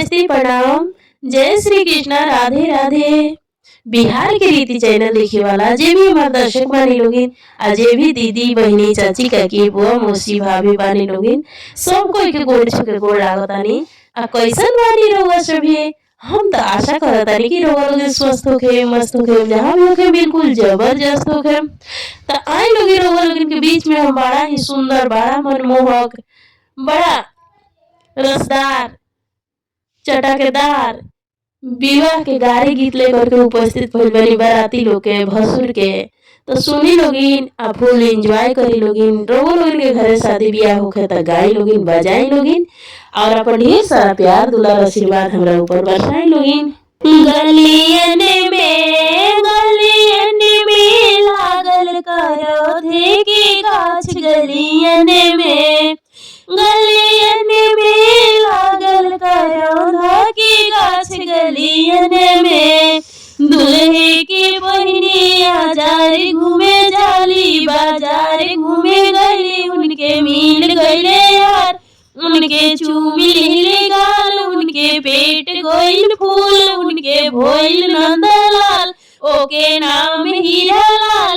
नमस्ते प्रणाम। जय श्री कृष्ण, राधे राधे। बिहार के रीति चैनल देखे वाला जे भी हमार दर्शक बानी लोगिन, आ जे भी दीदी बहनी चाची काकी बुआ मौसी भाभी बानी लोगिन, सब कोई के गोड़ छू के गोड़ लागतानी। आ कैसन बानी रउआ सभे? हम तो आशा करतानी कि रउआ लोग स्वस्थ होखे, मस्त होखे, जहाँ भी होखे बिल्कुल जबरदस्त होखे। तो आई लोगिन रउआ लोगिन के बीच में हम बड़ा ही सुंदर, बड़ा मनमोहक, बड़ा रसदार, चटकदार विवाह के गारी गीत लेकर के उपस्थित भइल बानी बाराती लोग के, भसुर के। तो सुनी लोगिन, आ फुल एंजॉय करी लोगिन। रउआ लोगिन के घरे शादी ब्याह होखे त गाई लोगिन, बजाई लोगिन, और अपन ढेर सारा प्यार दुलार आशीर्वाद हमरा ऊपर बरसाई लोगिन। गलियन में लागल करोधे के गाछ, गलियन में लागल करोधा के गाछ, गलियन में दुल्हे के बहनिया जार घूमे जाली, बाजार घूमे गली, उनके मिल गईले यार, उनके चूमी ले गाल, उनके पेट गोइल फूल, उनके भोइल नंदलाल, ओके नाम हीरा लाल।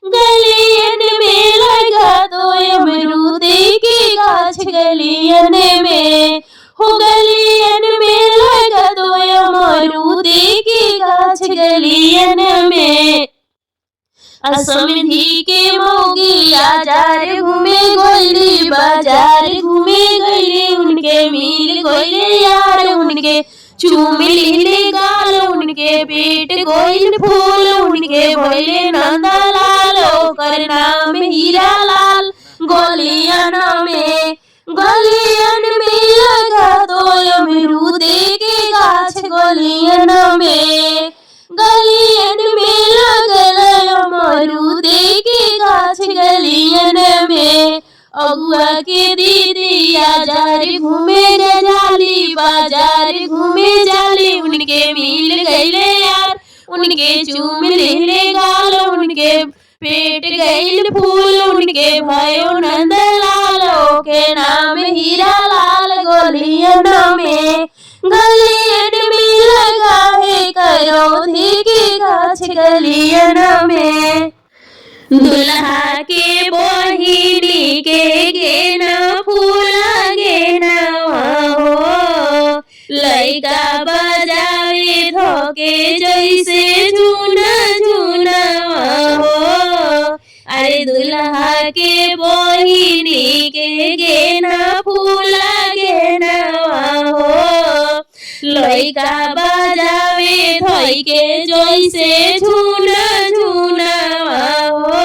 गलियन में लगा तो अमरूद के गाछ, गलियन में हो, गलियन में लगा तो अमरूद के गाछ, गलियन में असमधी के मौगी आजार घूमे गोली, बाजार घूमे गईली, उनके मिल गईले यार, उनके चूमिली गाल, उनके पेट गोइल फूल, उनके भोले नंदलाल, ओकर नाम हीरा लाल। गलियन में लगा तो अमरूद के गाछ, गलियन में लगल अमरूद के गाछ, गलियन में अगुआ के दीदी आजार घूमे जाली, बाजार घूमे जाली, उनके मिल गईले यार, उनके चूम ले गाल, उनके पेट गईल फूल, उनके भयो नंदलाल, ओके नाम हीरा लाल। गलियन में लगा है करोधे के गाछ, गलियन में दुल्हा के बहिनी के गेना फूला गेना हो, लइका बजावे धोके जैसे झूना झूना हो। अरे दुल्हा के बहिनी के गेना फूला गेना हो, लइका बजावे धोके जैसे झूना झूना हो।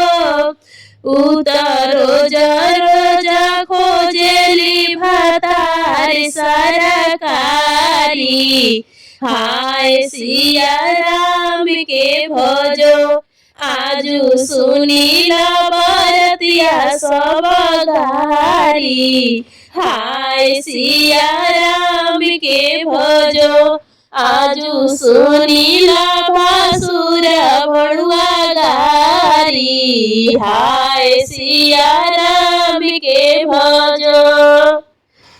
रोजा रोजा खोजेली भातार सरकारी, हाय सिया राम के भजो, आजू सुनीला बरतिया सब गारी, हाय सिया राम के भजो, आजू सुनीला भासुर बड़ुआ गारी, हाय सिया राम के भजो।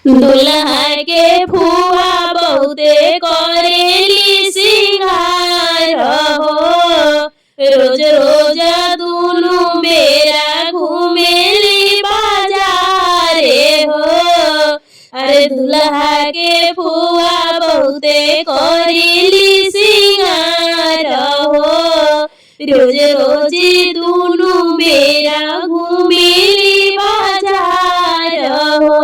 दुल्हा के फुआ बहुते करेली सिंगार हो, रोज रोज दुनु बेरा घूमेली बाजारे हो। अरे दुल्हा के फुआ बहुते करेली सिंगार हो, रोज रोज दुनु बेरा घूमेली बाजार हो।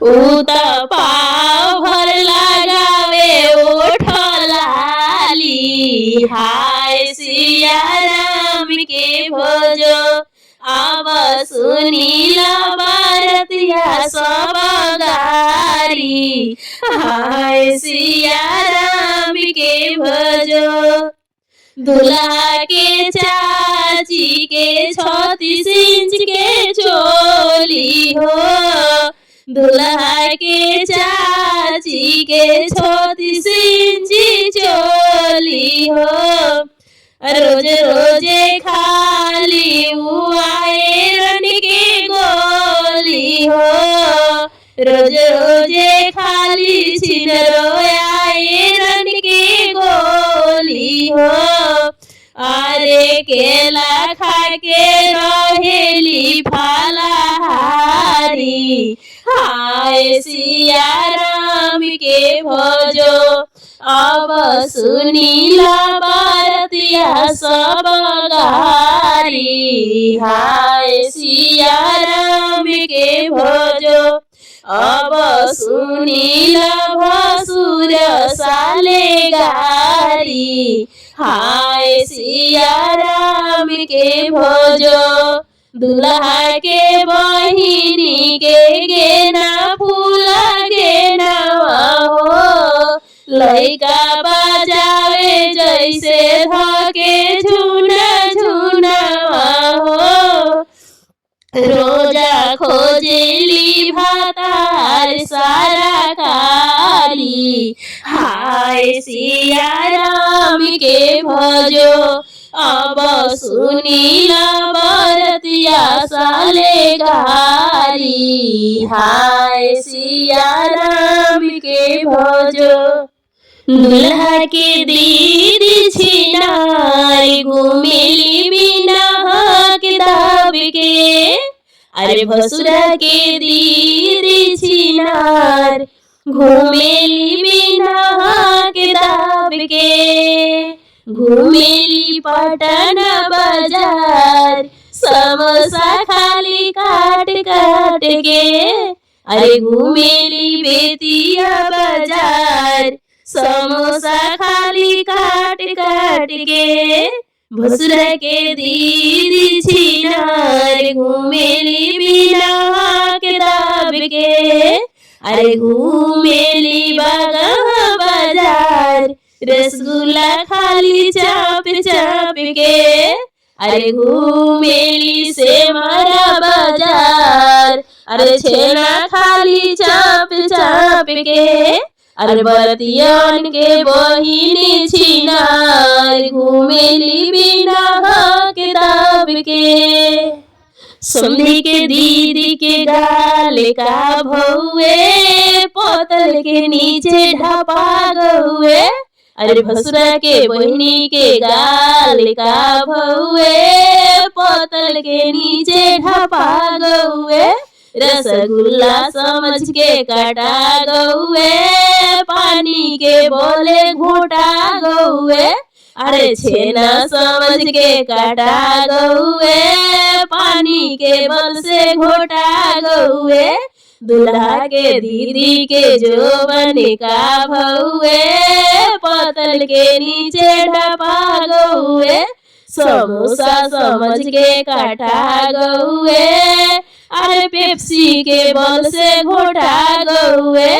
उता पाव भर लगावे ओठ लाली, हाय सिया राम के भजो, आव सुनीला बरतिया सब गारी, हाय सिया राम के भजो। दुल्हा के चाची के 36 इंच के चोली हो, दुल्हा के चाची के 36 इंच चोली हो। रोज रोजे खाली आयरन के गोली हो, रोज रोजे खाली छीन रोयाए रन की गोली हो। अरे केला खा के रहेली फलाहारी। हाय सिया राम के भजो अब सुनीला भारतिया सब गारी। हाय सिया राम के भजो अब सुनीला भसुर साले गारी। हाय सिया राम के भजो दुल्हा के बहिनी के गेना फूला गेना हो। लइका बजावे जैसे धके झुना झुना हो। रोजा खोजेली भातार सारा खाली। हाय सिया राम के भजो अब सुनीला भारतिया साले गारी। हाय सिया राम के भजो दुल्हा के दीदी छिनार घूमेली बिना हक दाब के। अरे भसुरा के दीदी छिनार घूमेली बिना हक दाब के। घूमेली पटन बाजार समोसा खाली काट काट के। अरे घूमेली बेतिया बाजार समोसा खाली काट काट के। भसुरा के दीदी छिनार घूमेली बिना हक दाब के। अरे घूमेली बागा बाजार रसगुल्ला खाली चाप चाप के। अरे घूमेली से मारा बाजार अरे छेना खाली चाप चाप के। अरे बरतियन के बहिनी छिनार घूमेली बिना हक दाब के। समधी के दीदी के गाल का भौए पोतल के नीचे ढपा गौए। अरे भसुरा के बहिनी के गाल का भौए पोतल के नीचे ढपा गौए। रसगुल्ला समझ के काटा गौए पानी के बोले घोटा गौए। अरे छेना समझ के काटा गौए पानी के बल से घोटा गौए। दुल्हा के दीदी के जोबन का भौए पतल के नीचे ढपा गौए। समोसा समझ के काटा गौए अरे पेप्सी के बल से घोटा गौए।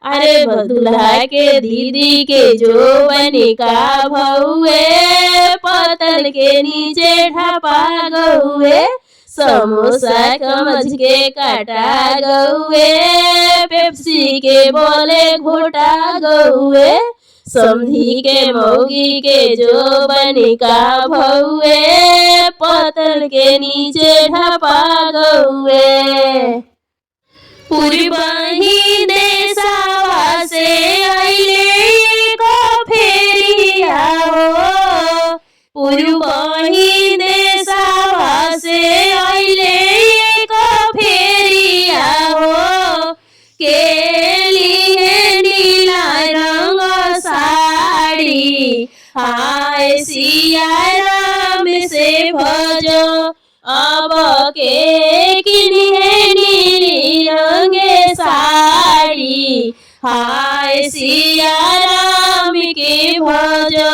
अरे दुल्हा के दीदी के जोबन का भौए पतल के नीचे ढपा गौए। समोसा समझ के काटा गौए पेप्सी के बोले घोटा गौए। समधी के मौगी के जोबन का भौए पतल के नीचे ढपा गौए। पूर्वही देशवा से अइले को फेरिया हो। पूर्वही देशवा से अइले को फेरिया हो। के लिए नीला रंग साड़ी। हाय सिया राम से भजो अब के किन्हे नीली रंगे साड़ी। हाय सिया राम के भजो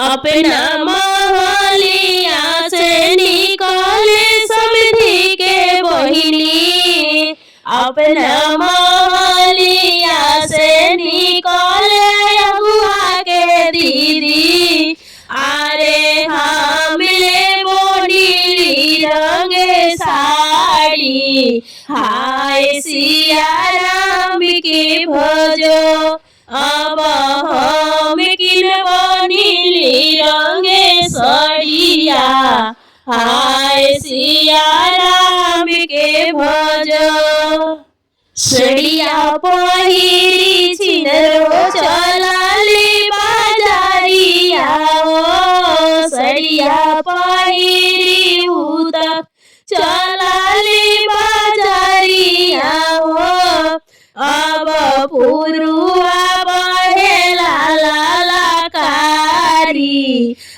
अपना महलिया से निकाले समधी के बहिनी। अपना महलिया से निकाले अगुआ के दीदी। अरे हम ले बोली रंगे साड़ी। हाय सिया राम के भजो अब हम किनबो नीली रंगे साड़िया। हाय सिया राम के भजो सड़िया पहिरी छिनरो चलाली बाजारिया हो सड़िया पहिरी उत चलाली बाजारिया हो अब पुरुआ बहेला लालाकारी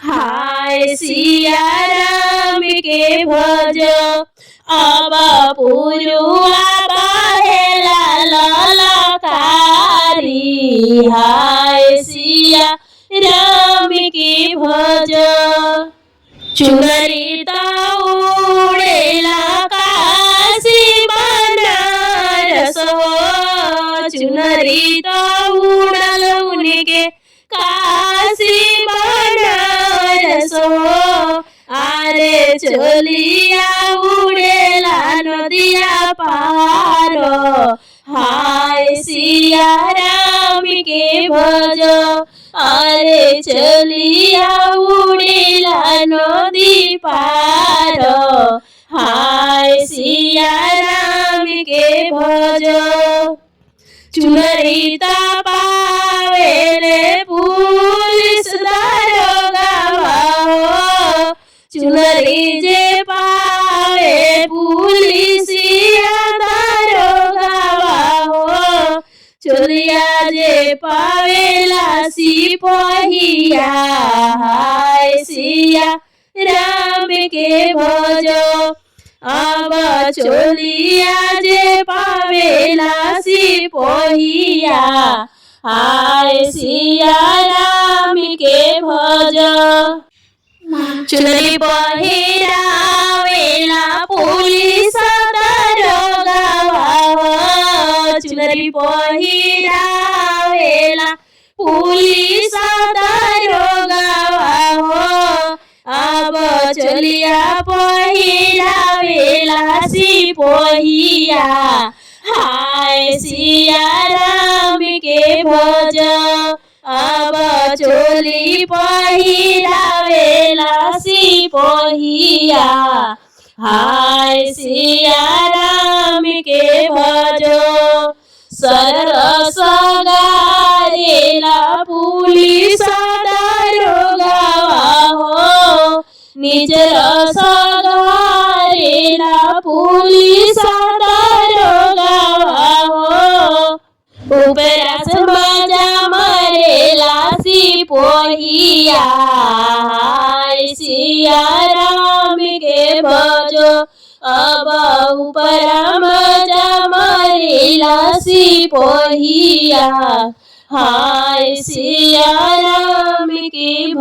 हाय सिया राम के भज अब पुरुआ बहेला लालाकारी हाय सिया राम के भज चुनरी उड़ेला काशी बनारस हो चुनरी उड़ल उनके काशी बनारस हो आरे चलिया उड़ेला नदिया पार हाय सिया राम के भज अरे चलिया उड़ेला नदी पार हाय सिया राम के भज चुनरी पावेले पुलिस दारोगा हो चुनरी जे पावे पुलिसिया दारोगा हो चोलिया जे पावेला सिपहिया हाय सिया राम के भज अब चोलिया जे पावेला सिपहिया हाय सिया राम के भज चुनरी पहिरावेला पुलिस दारोगा हो चुनरी पहिरावेला पुलिस दारोगा हो अब चलिया पहिरावेला सिपहिया हाय सिया राम के भज अब चोली पहिरावेला सिपहिया हाय सिया राम के भज सरस गारेला पुलिस दारोगा हो निज रस गारेला पुलिस दारोगा हो उपरास मजा मरेला सिपहिया हाय सिया राम के भज अब उपरा मजा मरेला सिपहिया हाय सिया राम के भज।